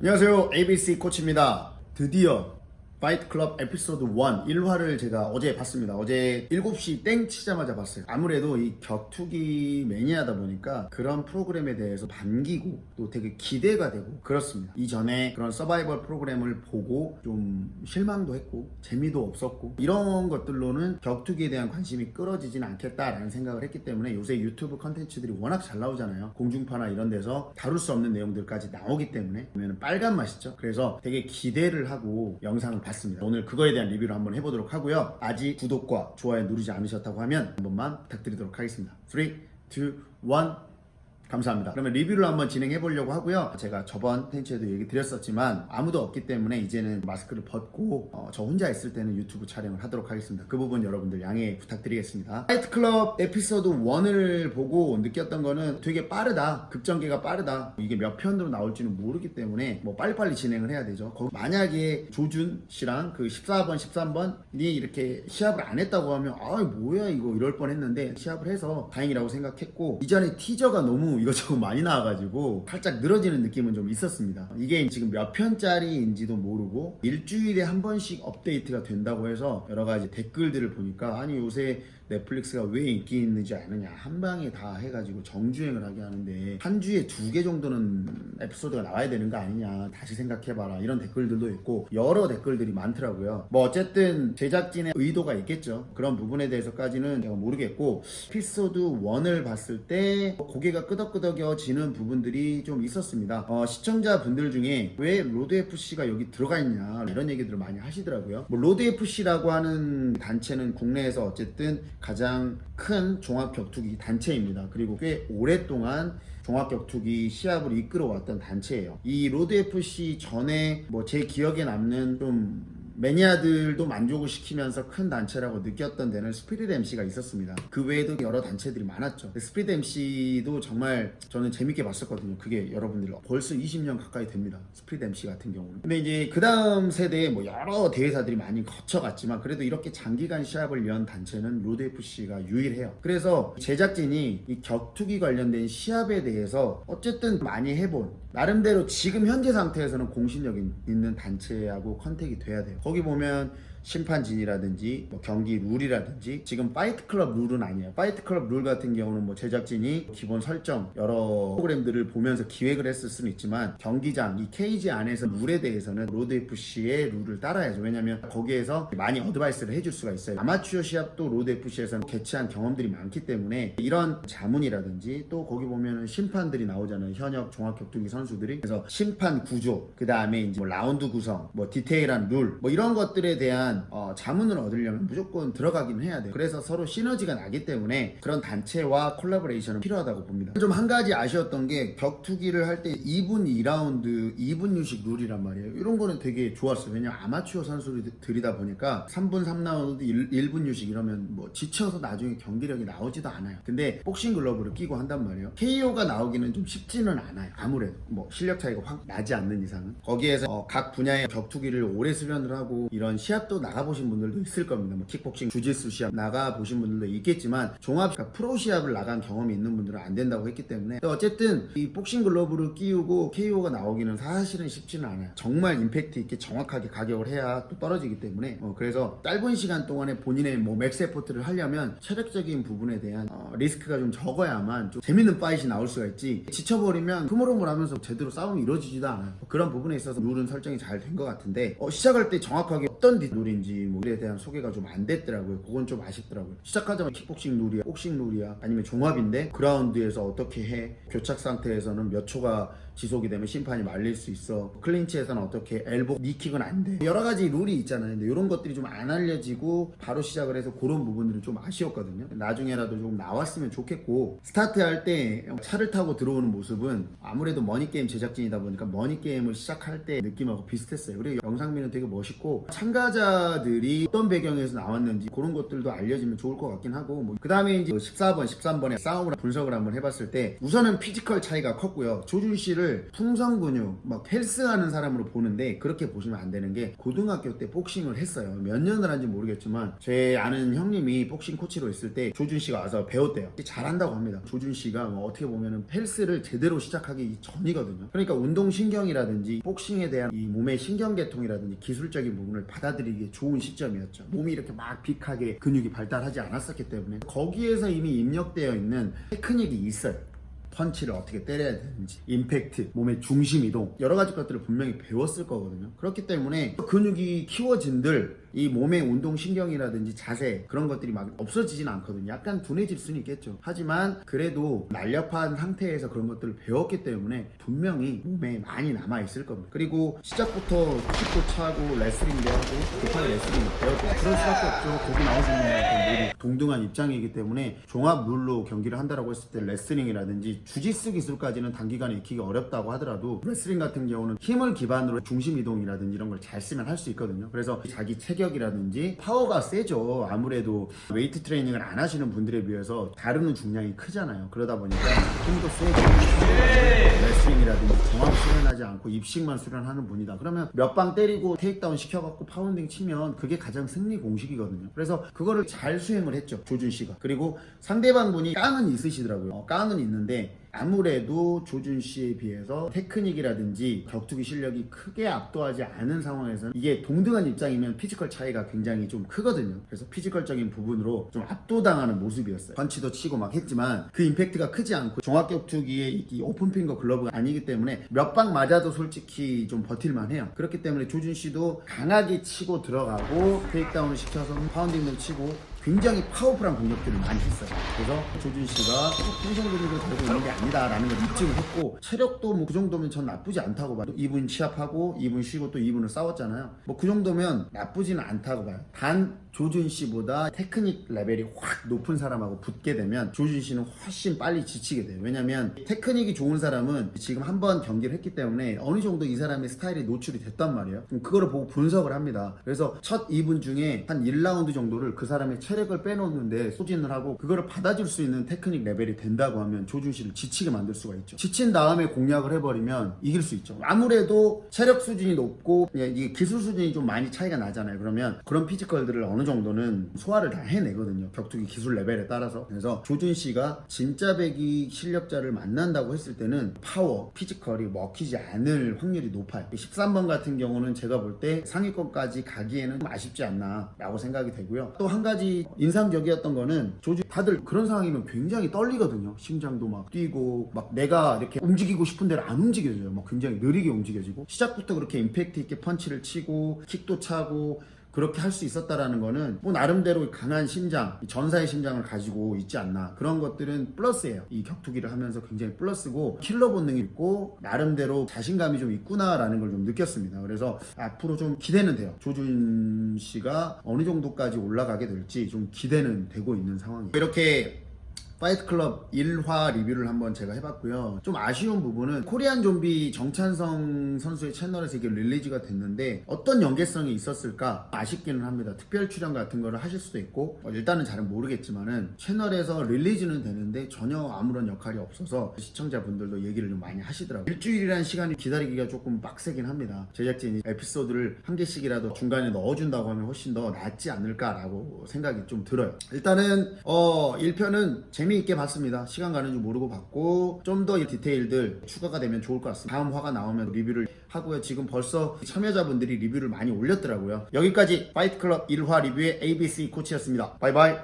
안녕하세요, ABC 코치입니다. 드디어 파이트 클럽 에피소드 1 1화를 제가 어제 봤습니다. 어제 7시 땡 치자마자 봤어요. 아무래도 이 격투기 매니아다 보니까 그런 프로그램에 대해서 반기고 또 되게 기대가 되고 그렇습니다. 이전에 그런 서바이벌 프로그램을 보고 좀 실망도 했고 재미도 없었고 이런 것들로는 격투기에 대한 관심이 끌어지진 않겠다라는 생각을 했기 때문에 요새 유튜브 컨텐츠들이 워낙 잘 나오잖아요. 공중파나 이런 데서 다룰 수 없는 내용들까지 나오기 때문에 보면 빨간 맛이죠. 그래서 되게 기대를 하고 영상을 봤습니다. 오늘 그거에 대한 리뷰를 한번 해보도록 하고요. 아직 구독과 좋아요 누르지 않으셨다고 하면 한 번만 부탁드리도록 하겠습니다. 3, 2, 1 감사합니다. 그러면 리뷰를 한번 진행해 보려고 하고요. 제가 저번 텐츠에도 얘기 드렸었지만 아무도 없기 때문에 이제는 마스크를 벗고 저 혼자 있을 때는 유튜브 촬영을 하도록 하겠습니다. 그 부분 여러분들 양해 부탁드리겠습니다. 파이트 클럽 에피소드 1을 보고 느꼈던 거는 되게 빠르다. 급전개가 빠르다. 이게 몇 편으로 나올지는 모르기 때문에 뭐 빨리빨리 진행을 해야 되죠. 만약에 조준 씨랑 그 14번, 13번이 이렇게 시합을 안 했다고 하면 아 뭐야 이거 이럴 뻔 했는데 시합을 해서 다행이라고 생각했고, 이전에 티저가 너무 이것저것 많이 나와가지고 살짝 늘어지는 느낌은 좀 있었습니다. 이게 지금 몇 편짜리인지도 모르고 일주일에 한 번씩 업데이트가 된다고 해서 여러 가지 댓글들을 보니까 아니 요새 넷플릭스가 왜 인기 있는지 아느냐, 한 방에 다 해가지고 정주행을 하게 하는데 한 주에 2개 정도는 에피소드가 나와야 되는 거 아니냐, 다시 생각해봐라, 이런 댓글들도 있고 여러 댓글들이 많더라고요. 뭐 어쨌든 제작진의 의도가 있겠죠. 그런 부분에 대해서까지는 제가 모르겠고, 에피소드 1을 봤을 때 고개가 끄덕끄덕여지는 부분들이 좀 있었습니다. 시청자분들 중에 왜 로드FC가 여기 들어가 있냐 이런 얘기들을 많이 하시더라고요. 뭐 로드FC라고 하는 단체는 국내에서 어쨌든 가장 큰 종합격투기 단체입니다. 그리고 꽤 오랫동안 종합격투기 시합을 이끌어왔던 단체예요. 이 로드FC 전에 뭐 제 기억에 남는 좀 매니아들도 만족을 시키면서 큰 단체라고 느꼈던 데는 스피릿 MC가 있었습니다. 그 외에도 여러 단체들이 많았죠. 스피릿 MC도 정말 저는 재밌게 봤었거든요. 그게 여러분들 벌써 20년 가까이 됩니다. 스피릿 MC 같은 경우는. 근데 이제 그 다음 세대에 뭐 여러 대회사들이 많이 거쳐갔지만 그래도 이렇게 장기간 시합을 연 단체는 로드FC가 유일해요. 그래서 제작진이 이 격투기 관련된 시합에 대해서 어쨌든 많이 해본, 나름대로 지금 현재 상태에서는 공신력 있는 단체하고 컨택이 돼야 돼요. 거기 보면 심판진이라든지 뭐 경기 룰이라든지, 지금 파이트 클럽 룰은 아니에요. 파이트 클럽 룰 같은 경우는 뭐 제작진이 기본 설정 여러 프로그램들을 보면서 기획을 했을 수는 있지만 경기장 이 케이지 안에서 룰에 대해서는 로드FC의 룰을 따라야죠. 왜냐면 거기에서 많이 어드바이스를 해줄 수가 있어요. 아마추어 시합도 로드FC에서는 개최한 경험들이 많기 때문에 이런 자문이라든지, 또 거기 보면은 심판들이 나오잖아요. 현역 종합격투기 선수들이. 그래서 심판 구조, 그 다음에 이제 뭐 라운드 구성, 뭐 디테일한 룰, 뭐 이런 것들에 대한 자문을 얻으려면 무조건 들어가긴 해야 돼요. 그래서 서로 시너지가 나기 때문에 그런 단체와 콜라보레이션은 필요하다고 봅니다. 좀 한 가지 아쉬웠던 게 격투기를 할 때 2분 2라운드 2분 유식 룰이란 말이에요. 이런 거는 되게 좋았어요. 왜냐면 아마추어 선수들이다 보니까 3분 3라운드 1분 유식 이러면 뭐 지쳐서 나중에 경기력이 나오지도 않아요. 근데 복싱 글러브를 끼고 한단 말이에요. KO가 나오기는 좀 쉽지는 않아요. 아무래도 뭐 실력 차이가 확 나지 않는 이상은. 거기에서 각 분야의 격투기를 오래 수련을 하고 이런 시합도 나가보신 분들도 있을 겁니다. 뭐 킥복싱, 주짓수 시합 나가보신 분들도 있겠지만 종합, 그러니까 프로 시합을 나간 경험이 있는 분들은 안 된다고 했기 때문에 어쨌든 이 복싱 글러브를 끼우고 KO가 나오기는 사실은 쉽지는 않아요. 정말 임팩트 있게 정확하게 가격을 해야 또 떨어지기 때문에 그래서 짧은 시간 동안에 본인의 뭐 맥스 에포트를 하려면 체력적인 부분에 대한 리스크가 좀 적어야만 좀 재밌는 파이트이 나올 수가 있지, 지쳐버리면 흐물흐물하면서 제대로 싸움이 이루어지지도 않아요. 그런 부분에 있어서 룰은 설정이 잘 된 것 같은데 시작할 때 정확하게 어떤 룰인지 뭐에 대한 소개가 좀 안 됐더라고요. 그건 좀 아쉽더라고요. 시작하자마자 킥복싱 룰이야, 복싱 룰이야, 아니면 종합인데 그라운드에서 어떻게 해, 교착 상태에서는 몇 초가 지속이 되면 심판이 말릴 수 있어, 클린치에서는 어떻게, 엘보 니킥은 안 돼, 여러 가지 룰이 있잖아요. 근데 이런 것들이 좀 안 알려지고 바로 시작을 해서 그런 부분들은 좀 아쉬웠거든요. 나중에라도 좀 나왔으면 좋겠고, 스타트할 때 차를 타고 들어오는 모습은 아무래도 머니게임 제작진이다 보니까 머니게임을 시작할 때 느낌하고 비슷했어요. 그리고 영상미는 되게 멋있고 참가자들이 어떤 배경에서 나왔는지 그런 것들도 알려지면 좋을 것 같긴 하고, 뭐 그 다음에 이제 14번, 13번의 싸움을 분석을 한번 해봤을 때 우선은 피지컬 차이가 컸고요. 조준 씨를 저를 풍선 근육 막 헬스하는 사람으로 보는데 그렇게 보시면 안 되는 게 고등학교 때 복싱을 했어요. 몇 년을 한지 모르겠지만 제 아는 형님이 복싱 코치로 있을 때 조준 씨가 와서 배웠대요. 잘한다고 합니다. 조준 씨가 뭐 어떻게 보면은 헬스를 제대로 시작하기 전이거든요. 그러니까 운동신경이라든지 복싱에 대한 이 몸의 신경계통이라든지 기술적인 부분을 받아들이기에 좋은 시점이었죠. 몸이 이렇게 막 빅하게 근육이 발달하지 않았었기 때문에 거기에서 이미 입력되어 있는 테크닉이 있어요. 펀치를 어떻게 때려야 되는지, 임팩트, 몸의 중심 이동, 여러 가지 것들을 분명히 배웠을 거거든요. 그렇기 때문에 근육이 키워진들 이 몸의 운동신경이라든지 자세 그런 것들이 막 없어지진 않거든요. 약간 둔해질 수는 있겠죠. 하지만 그래도 날렵한 상태에서 그런 것들을 배웠기 때문에 분명히 몸에 많이 남아있을 겁니다. 그리고 시작부터 킥도 차고 레슬링 배우고 급하게 레슬링 배웠고 그럴 수밖에 없죠. 거기 나오시는 분들 모두 동등한 입장이기 때문에 종합 룰로 경기를 한다라고 했을 때 레슬링이라든지 주짓수 기술까지는 단기간에 익히기 어렵다고 하더라도 레슬링 같은 경우는 힘을 기반으로 중심 이동이라든지 이런 걸 잘 쓰면 할 수 있거든요. 그래서 자기 체격이라든지 파워가 세죠. 아무래도 웨이트 트레이닝을 안 하시는 분들에 비해서 다루는 중량이 크잖아요. 그러다 보니까 힘도 세고 레슬링이라든지 정확히 수련하지 않고 입식만 수련하는 분이다. 그러면 몇 방 때리고 테이크다운 시켜갖고 파운딩 치면 그게 가장 승리 공식이거든요. 그래서 그거를 잘 수행을 했죠. 조준 씨가. 그리고 상대방 분이 깡은 있으시더라고요. 깡은 있는데 아무래도 조준 씨에 비해서 테크닉이라든지 격투기 실력이 크게 압도하지 않은 상황에서는 이게 동등한 입장이면 피지컬 차이가 굉장히 좀 크거든요. 그래서 피지컬적인 부분으로 좀 압도당하는 모습이었어요. 펀치도 치고 막 했지만 그 임팩트가 크지 않고 종합격투기의 이 오픈핑거 글러브가 아니기 때문에 몇 방 맞아도 솔직히 좀 버틸만 해요. 그렇기 때문에 조준 씨도 강하게 치고 들어가고 테이크다운을 시켜서 파운딩을 치고 굉장히 파워풀한 공격들을 많이 했어요. 그래서 조준 씨가 풍선 근육을 달고 있는 게 아니다라는 걸 입증을 했고 체력도 뭐 그 정도면 전 나쁘지 않다고 봐요. 2분 시합하고 2분 쉬고 또 2분을 싸웠잖아요. 뭐 그 정도면 나쁘지는 않다고 봐요. 단 조준 씨보다 테크닉 레벨이 확 높은 사람하고 붙게 되면 조준 씨는 훨씬 빨리 지치게 돼요. 왜냐면 테크닉이 좋은 사람은 지금 한 번 경기를 했기 때문에 어느 정도 이 사람의 스타일이 노출이 됐단 말이에요. 그럼 그거를 보고 분석을 합니다. 그래서 첫 2분 중에 한 1라운드 정도를 그 사람의 체력을 빼놓는데 소진을 하고 그거를 받아줄 수 있는 테크닉 레벨이 된다고 하면 조준 씨를 지치게 만들 수가 있죠. 지친 다음에 공략을 해버리면 이길 수 있죠. 아무래도 체력 수준이 높고 이게 기술 수준이 좀 많이 차이가 나잖아요. 그러면 그런 피지컬들을 어느 정도는 소화를 다 해내거든요. 격투기 기술 레벨에 따라서. 그래서 조준 씨가 진짜 배기 실력자를 만난다고 했을 때는 파워, 피지컬이 먹히지 않을 확률이 높아요. 13번 같은 경우는 제가 볼 때 상위권까지 가기에는 좀 아쉽지 않나 라고 생각이 되고요. 또 한 가지 인상적이었던 거는 조준 다들 그런 상황이면 굉장히 떨리거든요. 심장도 막 뛰고 막 내가 이렇게 움직이고 싶은 대로 안 움직여져요. 막 굉장히 느리게 움직여지고 시작부터 그렇게 임팩트 있게 펀치를 치고 킥도 차고 그렇게 할 수 있었다라는 거는 뭐 나름대로 강한 심장, 전사의 심장을 가지고 있지 않나. 그런 것들은 플러스예요. 이 격투기를 하면서 굉장히 플러스고 킬러 본능이 있고 나름대로 자신감이 좀 있구나라는 걸 좀 느꼈습니다. 그래서 앞으로 좀 기대는 돼요. 조준 씨가 어느 정도까지 올라가게 될지 좀 기대는 되고 있는 상황이에요. 이렇게 파이트클럽 1화 리뷰를 한번 제가 해봤고요. 좀 아쉬운 부분은 코리안 좀비 정찬성 선수의 채널에서 이게 릴리즈가 됐는데 어떤 연계성이 있었을까 아쉽기는 합니다. 특별 출연 같은 거를 하실 수도 있고 일단은 잘은 모르겠지만은 채널에서 릴리즈는 되는데 전혀 아무런 역할이 없어서 시청자분들도 얘기를 좀 많이 하시더라고요. 일주일이라는 시간이 기다리기가 조금 빡세긴 합니다. 제작진이 에피소드를 한 개씩이라도 중간에 넣어준다고 하면 훨씬 더 낫지 않을까라고 생각이 좀 들어요. 일단은 1편은 재미있게 봤습니다. 시간 가는 줄 모르고 봤고 좀 더 디테일들 추가가 되면 좋을 것 같습니다. 다음 화가 나오면 리뷰를 하고요. 지금 벌써 참여자분들이 리뷰를 많이 올렸더라고요. 여기까지 파이트클럽 1화 리뷰의 ABC 코치였습니다. 바이바이.